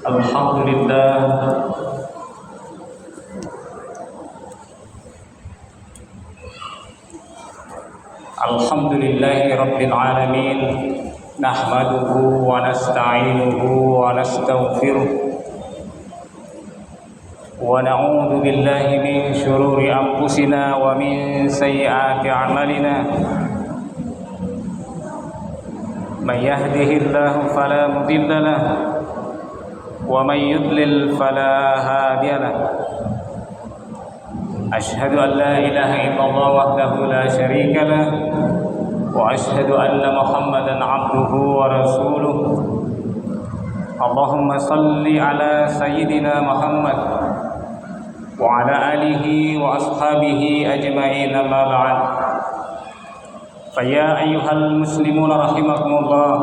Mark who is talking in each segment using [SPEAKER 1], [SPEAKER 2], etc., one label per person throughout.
[SPEAKER 1] Alhamdulillah, Alhamdulillahi Rabbil Alamin. Nahmaduhu wa nasta'inuhu wa nastaghfiruh wa na'udzu billahi min syururi anfusina wa min sayyiati a'malina. Man yahdihillahu fala mudilla lahu wa man yudlil fala hadiya lahu. Asyhadu an la ilaha illallah wahdahu la syarika lahu wa asyhadu anna Muhammadan abduhu wa rasuluh. Allahumma salli ala sayyidina Muhammad wa ala alihi wa ashabihi ajma'in, amma ba'd. Faya ayyuhal muslimuna rahimakumullah,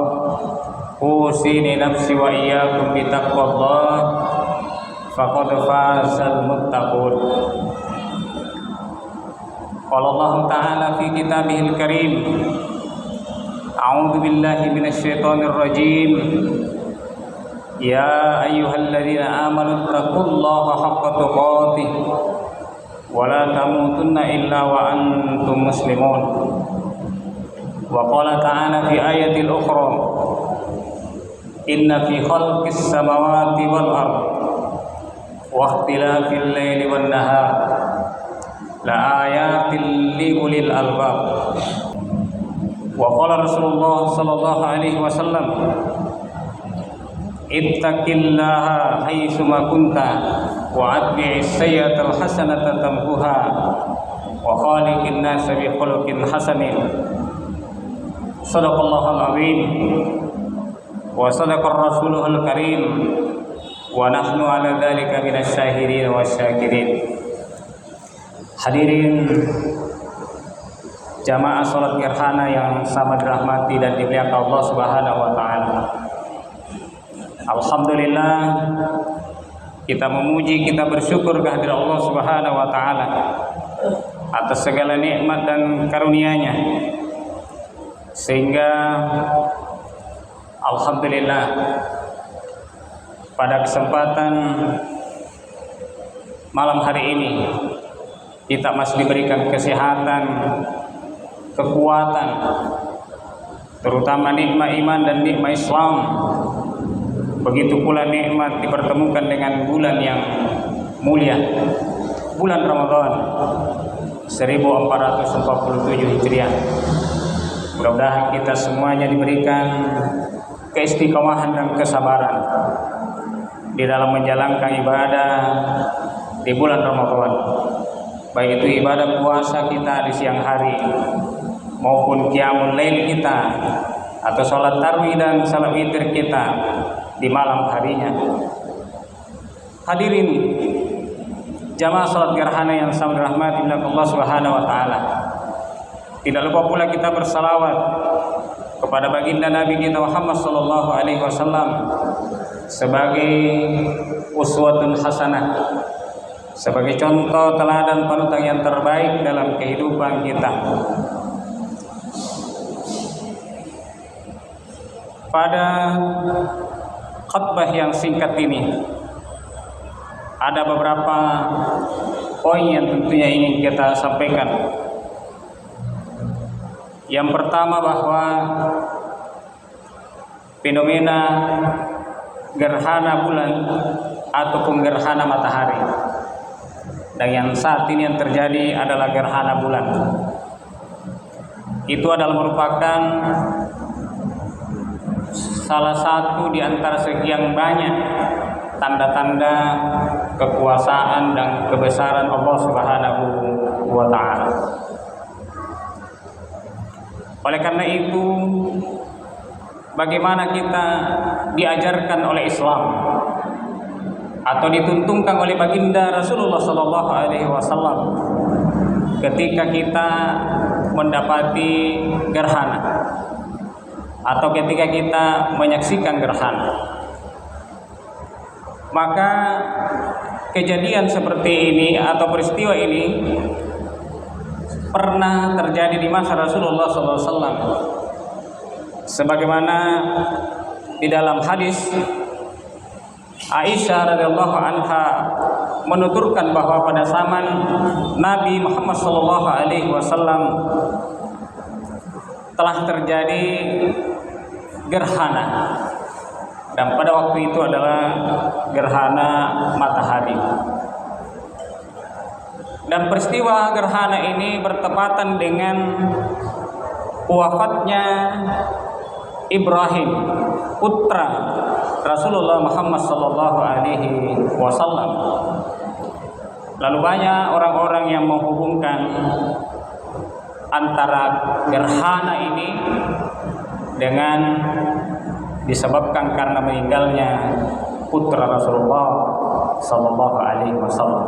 [SPEAKER 1] usini nafsi wa iyyakum bitaqwallah, faqad fazal muttaqun. Qala Allah Ta'ala fi kitabihil karim, a'udzu billahi minasyaitonir rajim. Ya ayyuhalladzina amanu taqullaha haqqa tuqatih wa la tamutunna illa wa antum muslimun. Wa qala ta'ala fi ayatil ukhra, inna fi khalqis samawati wal ardh wa ikhtilafil laili wan nahar la ayatil li ulil albab. Wa qala Rasulullah sallallahu alaihi wasallam, ittaqillaha haitsu ma kunta wa atbi'is sayyi'atal hasanata tamhuha wa khaliqin nasa bi khuluqin hasanin. Sadaqallahul azim wa sadaqar rasuluhul karim wa nahnu ala dzalika minasy syahidin wasyakirin. Hadirin jamaah salat gerhana yang sama dirahmati dan dimuliakan Allah Subhanahu wa taala. Alhamdulillah, kita memuji, kita bersyukur kehadirat Allah Subhanahu wa taala atas segala nikmat dan karunia-Nya, sehingga alhamdulillah pada kesempatan malam hari ini kita masih diberikan kesehatan, kekuatan, terutama nikmat iman dan nikmat Islam. Begitu pula nikmat dipertemukan dengan bulan yang mulia, bulan Ramadan 1447 Hijriah. Mudah-mudahan kita semuanya diberikan keistiqomahan dan kesabaran di dalam menjalankan ibadah di bulan Ramadan, baik itu ibadah puasa kita di siang hari maupun qiyamul lail kita atau salat tarawih dan salat witir kita di malam harinya. Hadirin jamaah salat gerhana yang sama dirahmati Allah Subhanahu wa taala. Tidak lupa pula kita bersalawat kepada baginda Nabi kita Muhammad sallallahu alaihi wasallam sebagai uswatun hasanah, sebagai contoh teladan panutan yang terbaik dalam kehidupan kita. Pada khutbah yang singkat ini ada beberapa poin yang tentunya ingin kita sampaikan. Yang pertama, bahwa fenomena gerhana bulan ataupun gerhana matahari, dan yang saat ini yang terjadi adalah gerhana bulan, itu adalah merupakan salah satu di antara sekian banyak tanda-tanda kekuasaan dan kebesaran Allah Subhanahu wa taala. Oleh karena itu, bagaimana kita diajarkan oleh Islam atau dituntunkan oleh baginda Rasulullah sallallahu alaihi wasallam ketika kita mendapati gerhana atau ketika kita menyaksikan gerhana. Maka kejadian seperti ini atau peristiwa ini pernah terjadi di masa Rasulullah SAW, sebagaimana di dalam hadis Aisyah radhiyallahu anha menuturkan bahwa pada zaman Nabi Muhammad sallallahu alaihi wasallam telah terjadi gerhana, dan pada waktu itu adalah gerhana matahari. Dan peristiwa gerhana ini bertepatan dengan wafatnya Ibrahim, putra Rasulullah Muhammad sallallahu alaihi wasallam. Lalu banyak orang-orang yang menghubungkan antara gerhana ini dengan disebabkan karena meninggalnya putra Rasulullah sallallahu alaihi wasallam.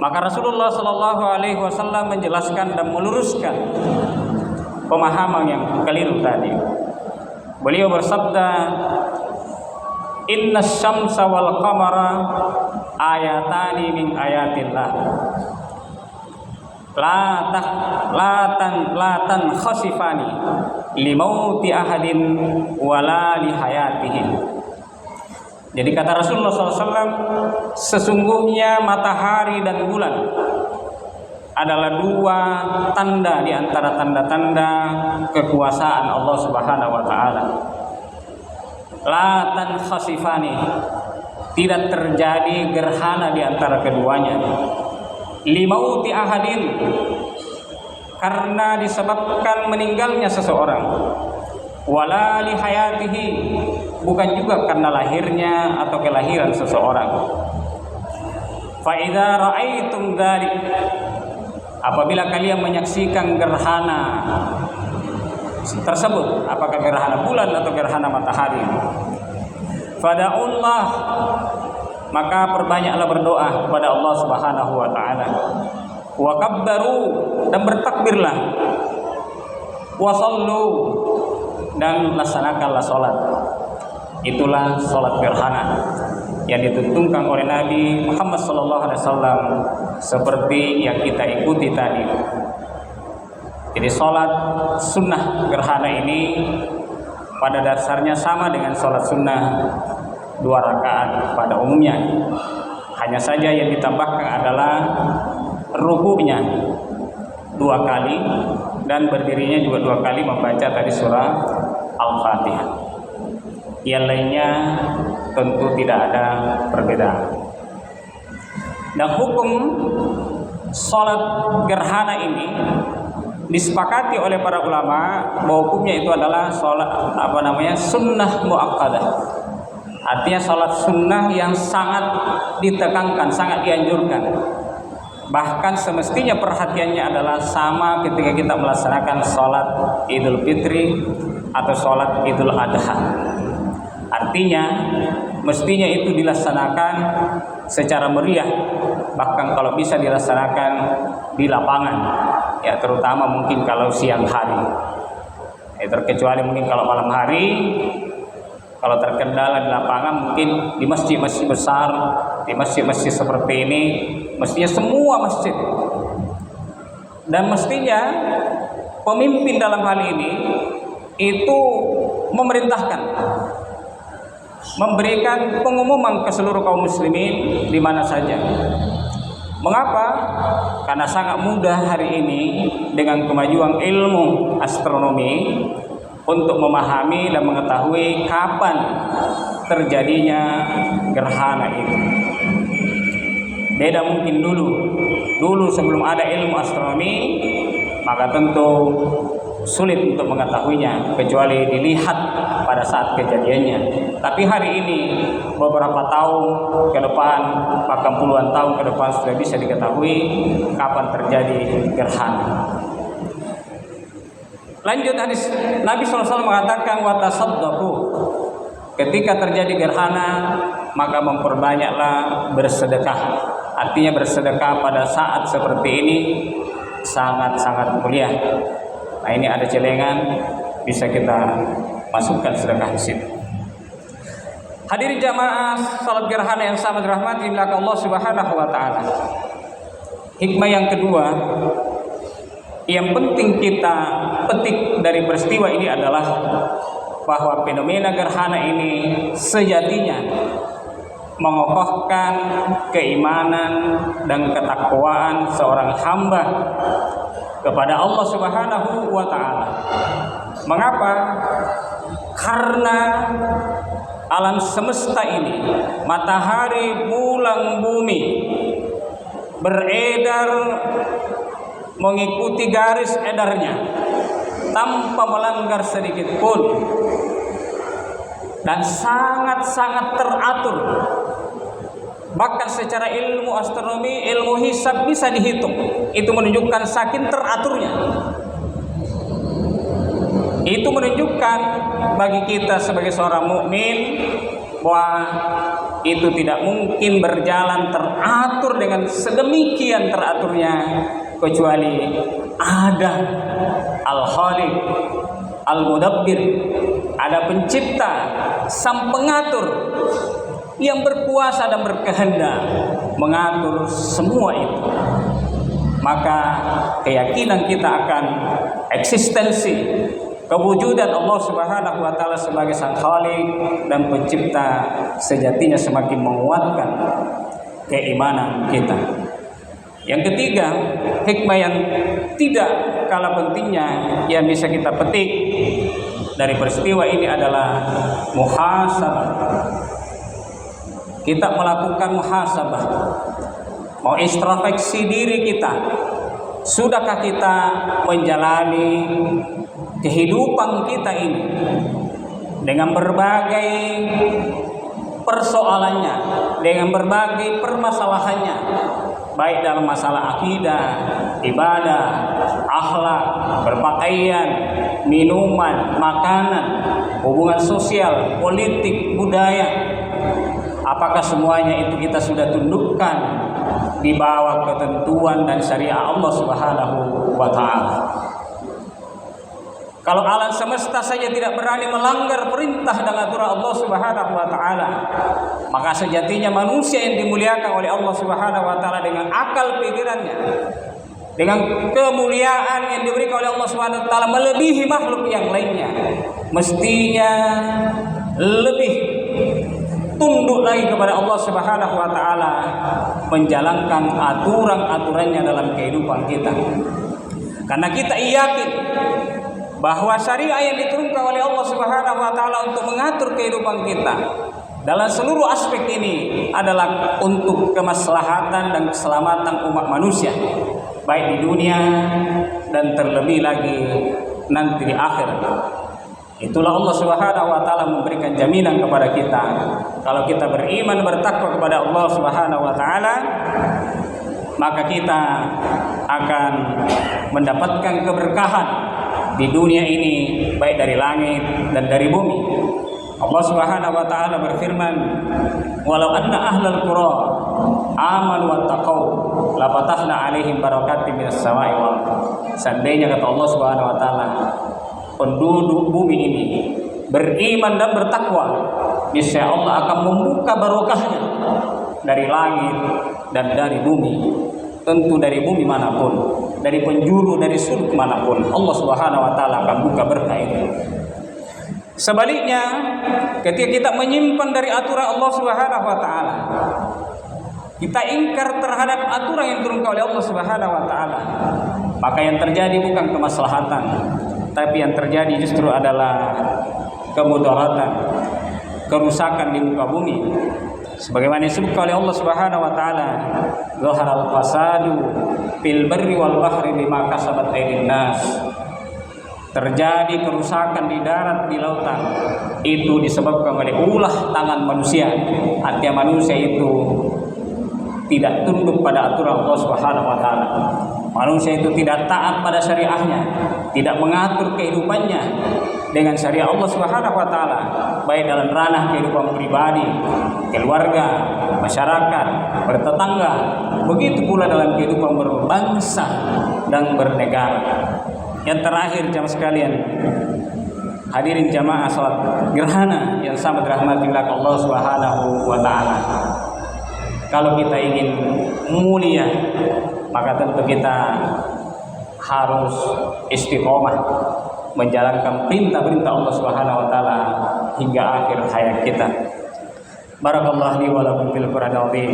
[SPEAKER 1] Maka Rasulullah sallallahu alaihi wasallam menjelaskan dan meluruskan pemahaman yang keliru tadi. Beliau bersabda, "Inna syamsa wal qamara ayatani min ayatillah. La tan khasifani limauti ahadin wala lihayatihi." Jadi kata Rasulullah SAW, sesungguhnya matahari dan bulan adalah dua tanda di antara tanda-tanda kekuasaan Allah Subhanahu wa taala. La tan khasifani, tidak terjadi gerhana di antara keduanya. Limauti ahadin, karena disebabkan meninggalnya seseorang. Wala li hayatihi, bukan juga karena lahirnya atau kelahiran seseorang. Fa idza ra'aitum dzalik, apabila kalian menyaksikan gerhana tersebut, apakah gerhana bulan atau gerhana matahari, fada'ullah, maka perbanyaklah berdoa kepada Allah Subhanahu wa taala. Wa kabbaru, dan bertakbirlah. Wa sallu, dan laksanakanlah salat. Itulah salat gerhana yang dituntunkan oleh Nabi Muhammad sallallahu alaihi wasallam seperti yang kita ikuti tadi. Jadi salat sunnah gerhana ini pada dasarnya sama dengan salat sunnah 2 rakaat pada umumnya. Hanya saja yang ditambahkan adalah rukuknya 2 kali dan berdirinya juga 2 kali membaca tadi surah Al-Fatihah. Yang lainnya tentu tidak ada perbedaan. Dan hukum salat gerhana ini disepakati oleh para ulama bahwa hukumnya itu adalah salat sunnah muakkadah. Artinya salat sunnah yang sangat ditekankan, sangat dianjurkan. Bahkan semestinya perhatiannya adalah sama ketika kita melaksanakan sholat Idul Fitri atau sholat Idul Adha. Artinya mestinya itu dilaksanakan secara meriah, bahkan kalau bisa dilaksanakan di lapangan, ya terutama mungkin kalau siang hari. Terkecuali mungkin kalau malam hari, kalau terkendala di lapangan mungkin di masjid-masjid besar, di masjid-masjid seperti ini, mestinya semua masjid, dan mestinya pemimpin dalam hal ini itu memerintahkan, memberikan pengumuman ke seluruh kaum muslimin di mana saja. Mengapa? Karena sangat mudah hari ini dengan kemajuan ilmu astronomi untuk memahami dan mengetahui kapan terjadinya gerhana itu. Beda mungkin dulu sebelum ada ilmu astronomi, maka tentu sulit untuk mengetahuinya kecuali dilihat pada saat kejadiannya. Tapi hari ini beberapa tahun ke depan, bahkan puluhan tahun ke depan sudah bisa diketahui kapan terjadi gerhana. Lanjut hadis Nabi SAW mengatakan, wa tasaddaqu, ketika terjadi gerhana maka memperbanyaklah bersedekah. Artinya bersedekah pada saat seperti ini sangat-sangat mulia. Nah, ini ada celengan, bisa kita masukkan sedekah di situ. Hadirin jamaah salat gerhana yang sama dirahmati oleh Allah Subhanahu wa taala. Hikmah yang kedua yang penting kita petik dari peristiwa ini adalah bahwa fenomena gerhana ini sejatinya mengokohkan keimanan dan ketakwaan seorang hamba kepada Allah Subhanahu wa taala. Mengapa? Karena alam semesta ini, matahari, bulan, bumi beredar mengikuti garis edarnya tanpa melanggar sedikit pun, dan sangat-sangat teratur. Bahkan secara ilmu astronomi, ilmu hisab bisa dihitung. Itu menunjukkan saking teraturnya. Itu menunjukkan bagi kita sebagai seorang mukmin bahwa itu tidak mungkin berjalan teratur dengan sedemikian teraturnya kecuali ada Al-Khaliq, Al-Mudabbir, ada pencipta, sang pengatur yang berkuasa dan berkehendak mengatur semua itu. Maka keyakinan kita akan eksistensi kewujudan Allah Subhanahu wa taala sebagai sang Khaliq dan pencipta sejatinya semakin menguatkan keimanan kita. Yang ketiga, hikmah yang tidak kalah pentingnya yang bisa kita petik dari peristiwa ini adalah muhasabah. Kita melakukan muhasabah, mau introspeksi diri kita. Sudahkah kita menjalani kehidupan kita ini dengan berbagai persoalannya, dengan berbagai permasalahannya, baik dalam masalah akidah, ibadah, akhlak, berpakaian, minuman, makanan, hubungan sosial, politik, budaya. Apakah semuanya itu kita sudah tundukkan di bawah ketentuan dan syariat Allah Subhanahu wa taala? Kalau alam semesta saja tidak berani melanggar perintah dan aturan Allah Subhanahu wa taala, maka sejatinya manusia yang dimuliakan oleh Allah Subhanahu wa taala dengan akal pikirannya, dengan kemuliaan yang diberikan oleh Allah Subhanahu wa taala melebihi makhluk yang lainnya, mestinya lebih tunduk lagi kepada Allah Subhanahu wa taala, menjalankan aturan-aturannya dalam kehidupan kita. Karena kita yakin bahwa syariat yang diturunkan oleh Allah Subhanahu wa taala untuk mengatur kehidupan kita dalam seluruh aspek ini adalah untuk kemaslahatan dan keselamatan umat manusia, baik di dunia dan terlebih lagi nanti di akhirat. Itulah Allah Subhanahu wa taala memberikan jaminan kepada kita. Kalau kita beriman, bertakwa kepada Allah Subhanahu wa taala, maka kita akan mendapatkan keberkahan di dunia ini, baik dari langit dan dari bumi. Allah Subhanahu wa taala berfirman, "Walau anna ahlal qura amanu wattaqau la fatahna 'alaihim barakatim minas sama'i wal ardh." Seandainya kata Allah Subhanahu wa taala, penduduk bumi ini beriman dan bertakwa, niscaya Allah akan membuka barokahnya dari langit dan dari bumi. Tentu dari bumi manapun, dari penjuru, dari sudut manapun, Allah Subhanahu wa taala akan buka berkah itu. Sebaliknya, ketika kita menyimpan dari aturan Allah Subhanahu wa taala, kita ingkar terhadap aturan yang diturunkan oleh Allah Subhanahu wa taala, maka yang terjadi bukan kemaslahatan, tapi yang terjadi justru adalah kemudaratan, kerusakan di muka bumi. Sebagaimana disebutkan oleh Allah Subhanahu wa taala, "Zaharal fasadu fil barri wal bahri bima kasabat aydin nas." Terjadi kerusakan di darat, di lautan, itu disebabkan oleh ulah tangan manusia. Artinya manusia itu tidak tunduk pada aturan Allah Subhanahu wa taala. Manusia itu tidak taat pada syariahnya, tidak mengatur kehidupannya dengan syariat Allah Subhanahu wa taala, baik dalam ranah kehidupan pribadi, keluarga, masyarakat, bertetangga, begitu pula dalam kehidupan berbangsa dan bernegara. Yang terakhir, jamaah sekalian, hadirin jamaah salat gerhana yang sangat dirahmati Allah Subhanahu wa taala. Kalau kita ingin mulia, maka tentu kita harus istiqomah menjalankan perintah-perintah Allah Subhanahu wa taala hingga akhir hayat kita. Barakallahu li wa lakum fil Qur'anil azim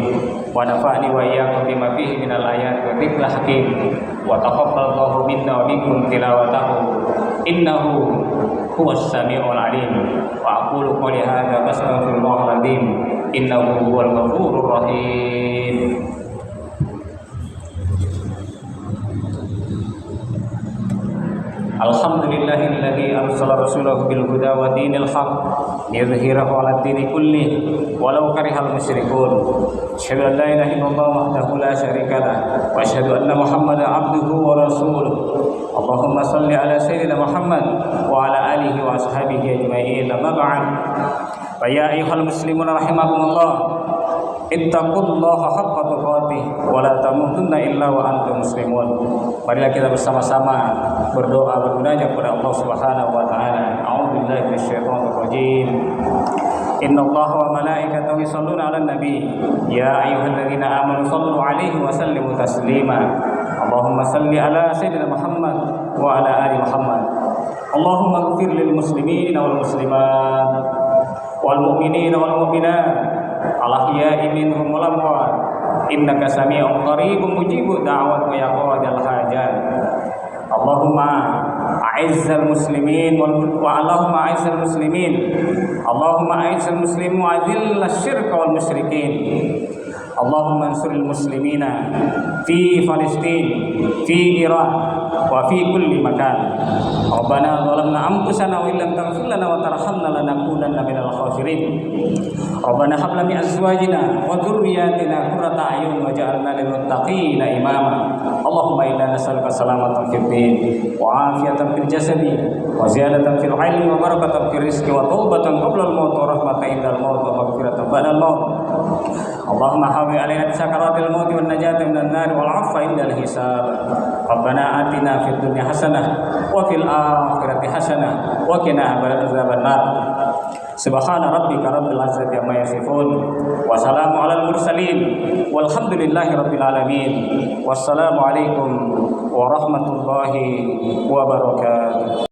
[SPEAKER 1] wa nafa'ni wa iyyakum bima fihi minal ayati wa dzikril hakim wa taqabbalallahu minna wa minkum tilawatahu innahu huwas samiul alim wa aqulu qouli hadza wastaghfirullahal azim innahu huwal ghafurur rahim. Alhamdulillahilladzi arsala rasulahu bil huda wa dinil haq liyudhhirahu 'alad dini kullih walau karihal musyrikun. Asyhadu an la ilaha illallah wahdahu la syarika lah wa asyhadu anna Muhammadan 'abduhu wa rasuluh. Allahumma shalli ala sayyidina Muhammad wa ala alihi wa ashabihi ajma'in. Amma ba'd. Fa ya ayyuhal muslimun rahimakumullah. Ittaqullaha haqqa tuqatih wa la tamutunna illa wa antum muslimun. Marilah kita bersama-sama berdoa bermunajat kepada Allah Subhanahu wa taala. A'udzubillahi minasyaitonir rajim. Innallaha wa malaikatahu yusholluna 'alan nabi ya ayyuhalladzina amanu shallu 'alaihi wa sallimu taslima. Allahumma shalli ala sayyidina Muhammad wa ala ali Muhammad. Allahumma ighfir lil muslimina wal muslimat wal mu'minina wal mu'minat al-ahya'i minhum wal amwat innaka sami'un qaribun mujibud da'wat wa yaqadul hajat. Allahumma a'izzal muslimin wa Allahumma a'izzal muslimin Allahumma a'izzal muslimin wa adhillal syirka wal musyrikin. Allahumma ansuril muslimina fi Palestin, fi Iran wa fi kulli makan. Rabbana zalamna anfusana wa illam taghfir lana wa tarhamna lanakunanna minal khasirin. Rabbana hab lana min azwajina wa dhurriyyatina qurrata a'yun waj'alna lil muttaqina imama. Allahumma inna nas'aluka salamatan fid din wa afiyatan fil jasadi wa ziyadatan fil ilmi wa barakatan fil rizqi wa taubatan qabla al-maut wa rahmatan indal maut wa maghfiratan ba'da al-maut. Allahumma hawi alaina sakaratil maut wan najata minan nar wal 'afwa indal hisab. Rabbana atina fid dunya hasanah wa fil akhirati hasanah wa qina adzaban nar. Subhana rabbika rabbil izzati amma yasifun wa salamun alal mursalin walhamdulillahi rabbil alamin. Wassalamu alaikum warahmatullahi wabarakatuh.